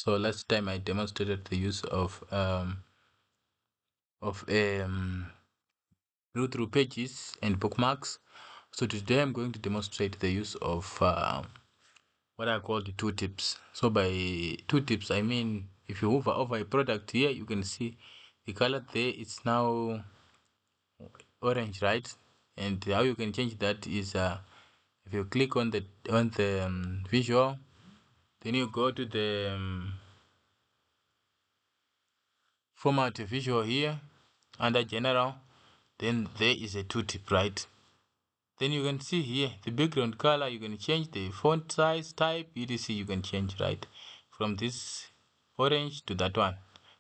So last time I demonstrated the use of through pages and bookmarks. So today I'm going to demonstrate the use of what I call the tooltips. So by tooltips I mean if you hover over a product here, you can see the color there. It's now orange, right? And how you can change that is if you click on the visual, then you go to the format visual here under general, then there is a tooltip, right? Then you can see here the background color, you can change the font size, type, etc. You can change, right, from this orange to that one.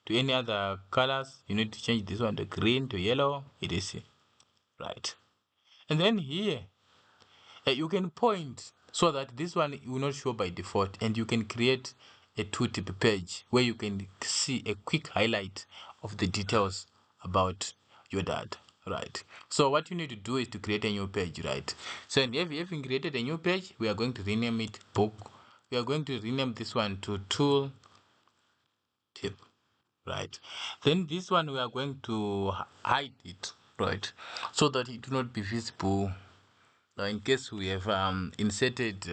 To any other colors, you need to change this one to green to yellow, etc. Right. And then here you can point so that this one will not show by default, and you can create a tooltip page where you can see a quick highlight of the details about your data, right? So what you need to do is to create a new page, right? So having created a new page, we are going to rename it book. We are going to rename this one to tool tip, right? Then this one we are going to hide it, right, so that it will not be visible in case we have inserted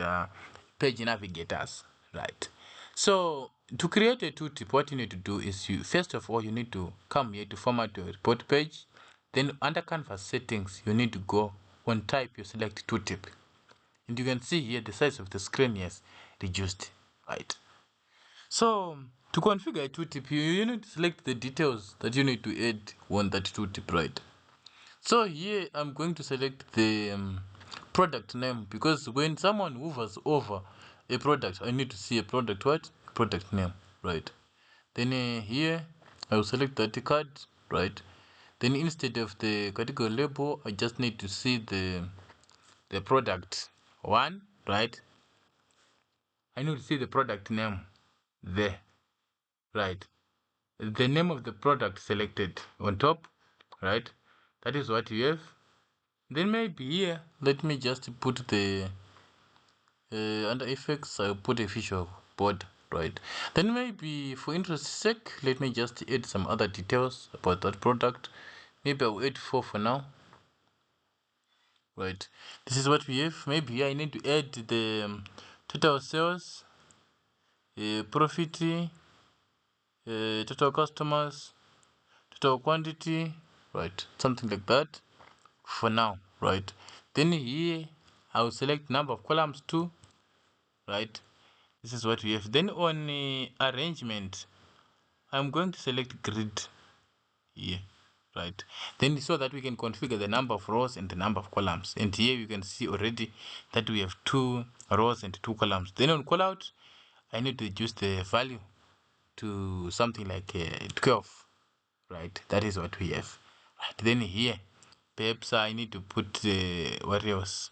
page navigators, right? So to create a tooltip, what you need to do is you first of all you need to come here to format your report page. Then under canvas settings, you need to go on type, you select tooltip, and you can see here the size of the screen is reduced, right? So to configure a tooltip, you need to select the details that you need to add on that tooltip, right? So here I'm going to select the product name, because when someone hovers over a product, I need to see a product what? Product name, right? Then here I will select that card, right? Then instead of the category label, I just need to see the product one, right? I need to see the product name there, right? The name of the product selected on top, right? That is what you have. Then maybe here, let me just put the under effects, I'll put a visual board, right? Then maybe for interest sake, let me just add some other details about that product. Maybe I'll add 4 for now, right? This is what we have. Maybe I need to add the total sales, profit, total customers, total quantity, right? Something like that for now, right? Then here I'll select number of columns too, right? This is what we have. Then on arrangement, I'm going to select grid here, right? Then so that we can configure the number of rows and the number of columns. And here you can see already that we have 2 rows and 2 columns. Then on callout, I need to reduce the value to something like 12, right? That is what we have. Right. Then here, perhaps I need to put what else?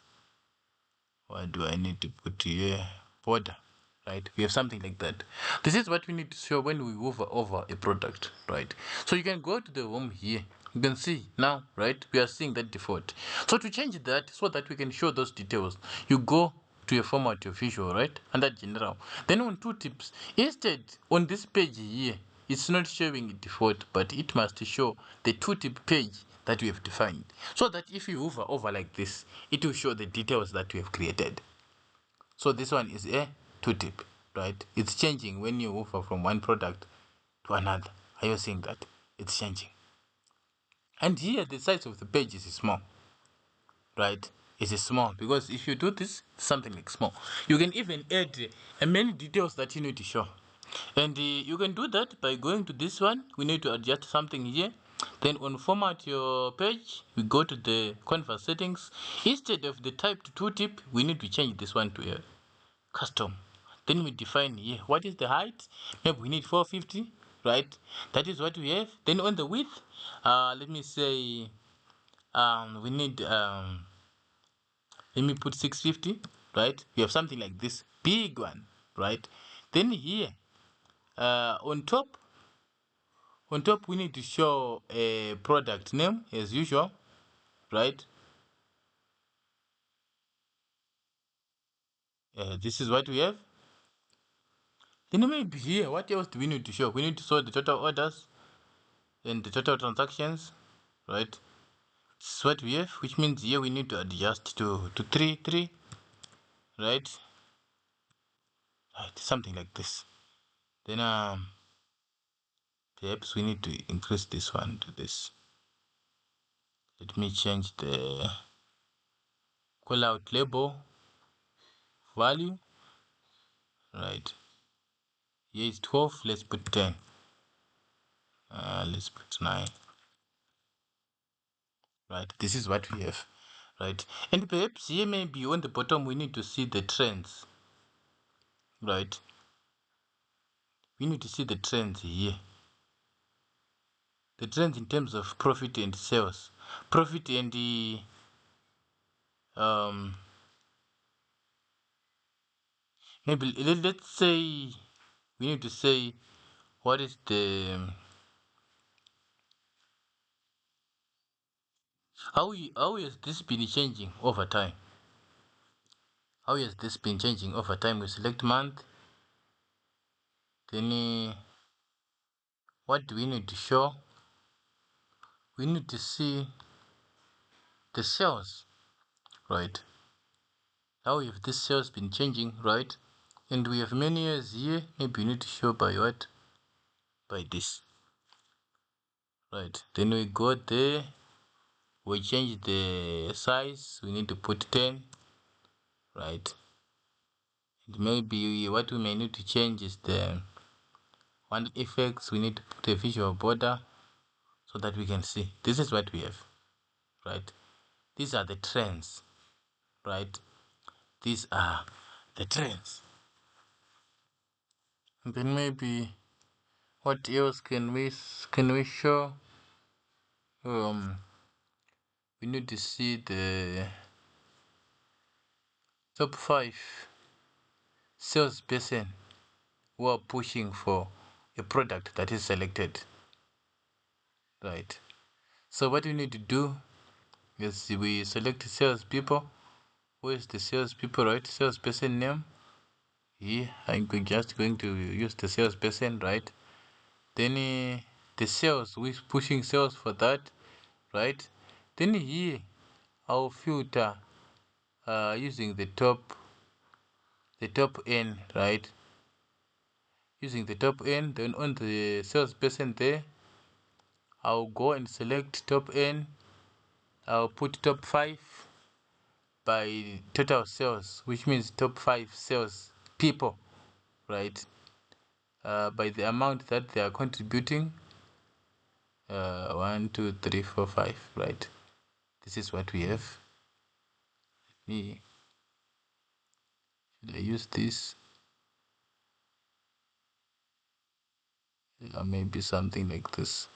What do I need to put here? Border, right? We have something like that. This is what we need to show when we hover over a product, right? So you can go to the home here. You can see now, right? We are seeing that default. So to change that, so that we can show those details, you go to a format of visual, right? Under general. Then on tooltips, instead on this page here, it's not showing default, but it must show the tooltip page that we have defined, so that if you hover over like this, it will show the details that we have created. So this one is a tooltip, right? It's changing when you hover from one product to another. Are you seeing that? It's changing. And here the size of the page is small, right? It is small because if you do this, something like small, you can even add many details that you need to show. And you can do that by going to this one. We need to adjust something here. Then on format your page, we go to the canvas settings. Instead of the type to tooltip, we need to change this one to a custom. Then we define here what is the height. Maybe we need 450, right? That is what we have. Then on the width, let me say we need let me put 650, right? We have something like this big one, right? Then here on top we need to show a product name as usual, right? This is what we have. Then maybe here, what else do we need to show? We need to show the total orders and the total transactions, right? This is what we have, which means here we need to adjust to 3, right? Right, something like this. Then perhaps we need to increase this one to this. Let me change the callout label value, right? Here is 12, let's put 10. Let's put 9. Right, this is what we have, right? And perhaps here maybe on the bottom we need to see the trends, right? We need to see the trends here. The trends in terms of profit and sales. Profit and the maybe let's say we need to say what is the how has this been changing over time? How has this been changing over time? We select month. Then what do we need to show? We need to see the sales, right? How have this sales been changing, right? And we have many years here. Maybe you need to show by what? By this, right? Then we go there. We change the size. We need to put 10, right? And maybe what we may need to change is the one effects. We need to put a visual border so that we can see. This is what we have, right? These are the trends, right? These are the trends. And then maybe what else can we show? We need to see the top 5 salesperson who are pushing for a product that is selected, right? So what we need to do is we select salespeople. Who is the salespeople, right? Salesperson name. Here I'm just going to use the salesperson, right? Then the sales, who is pushing sales for that, right? Then here I'll filter using the top N, right? Using the top N, then on the salesperson there, I'll go and select top N. I'll put top 5 by total sales, which means top 5 sales people, right? By the amount that they are contributing. 1, 2, 3, 4, 5, right? This is what we have. Should I use this? Maybe something like this.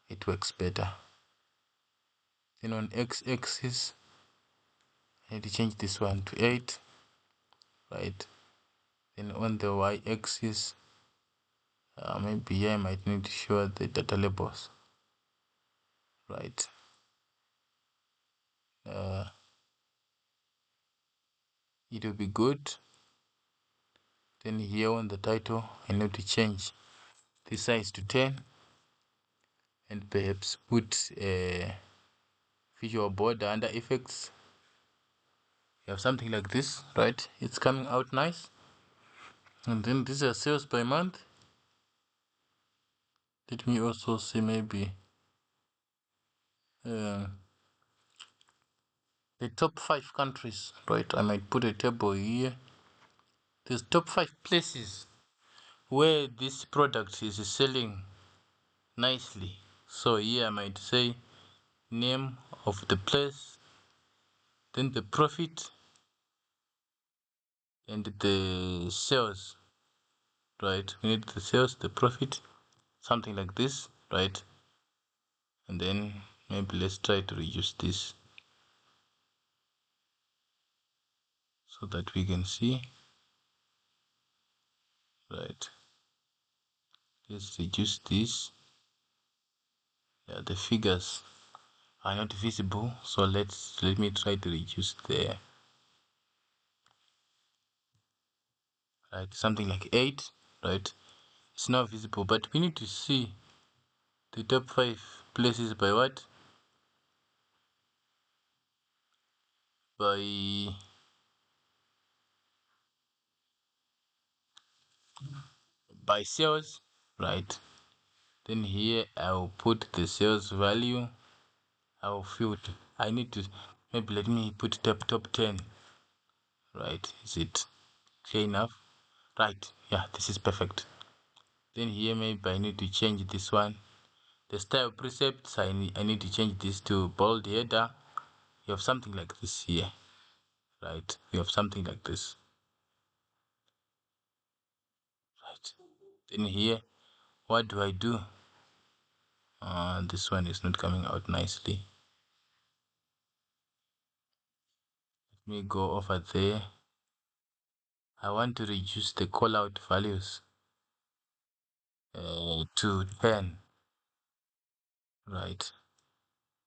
It works better. Then on x-axis, I need to change this one to 8, right? Then on the y-axis, maybe here I might need to show the data labels, right? It will be good. Then here on the title, I need to change the size to 10 and perhaps put a visual border under effects. You have something like this, right? It's coming out nice. And then these are sales by month. Let me also see maybe the top 5 countries, right? I might put a table here. There's top 5 places where this product is selling nicely. So here I might say name of the place, then the profit and the sales, right? We need the sales, the profit, something like this, right? And then maybe let's try to reduce this so that we can see, right? Let's reduce this. Yeah, the figures are not visible, so let me try to reduce the right? Something like 8, right? It's now visible, but we need to see the top 5 places by what? By sales, right? Then here I'll put the sales value. I'll filter. I need to maybe let me put top 10, right? Is it clear enough? Right, yeah, this is perfect. Then here maybe I need to change this one. The style precepts, I need to change this to bold header. You have something like this here, right? You have something like this, right? Then here, what do I do? This one is not coming out nicely. Let me go over there. I want to reduce the callout values to 10, right?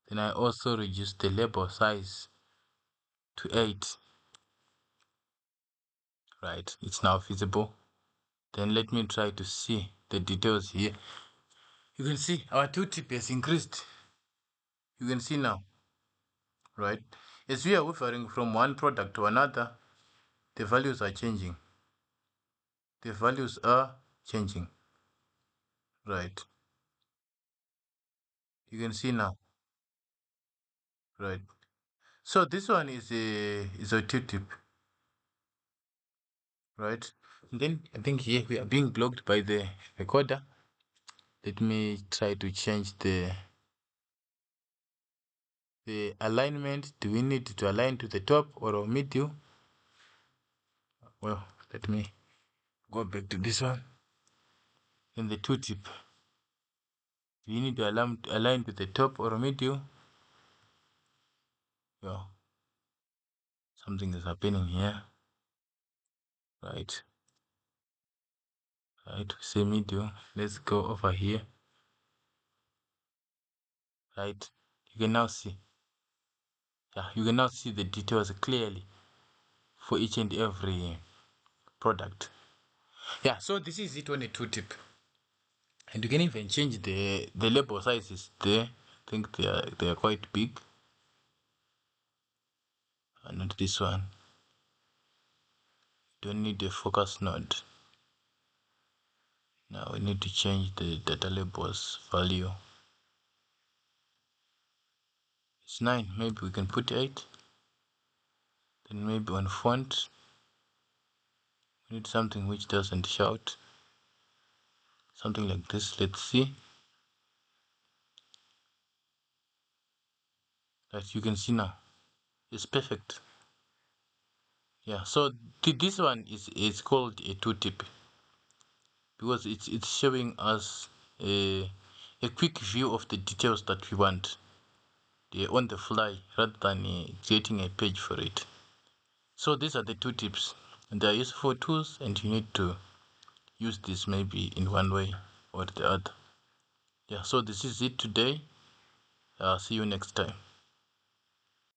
Then I also reduce the label size to 8, right? It's now visible. Then let me try to see the details here. You can see our tooltip has increased. You can see now, right? As we are referring from one product to another, the values are changing. The values are changing, right? You can see now, right? So this one is a tooltip, right? And then I think here we are being blocked by the recorder. Let me try to change the alignment. Do we need to align to the top or middle? Well, let me go back to this one. In the tooltip, do you need to align to the top or middle? Yeah, something is happening here, right? Right, say middle. Let's go over here, right? You can now see, yeah, you can now see the details clearly for each and every product. Yeah, so this is it on a tooltip, and you can even change the label sizes there. I think they are quite big. Not this one. Don't need a focus node. Now we need to change the data labels value. It's 9. Maybe we can put 8. Then maybe on font, we need something which doesn't shout. Something like this. Let's see. That you can see now. It's perfect. Yeah. So this one is called a tooltip because it's showing us a quick view of the details that we want on the fly rather than creating a page for it. So these are the tooltips, and they are useful tools, and you need to use this maybe in one way or the other. Yeah, so this is it today. See you next time.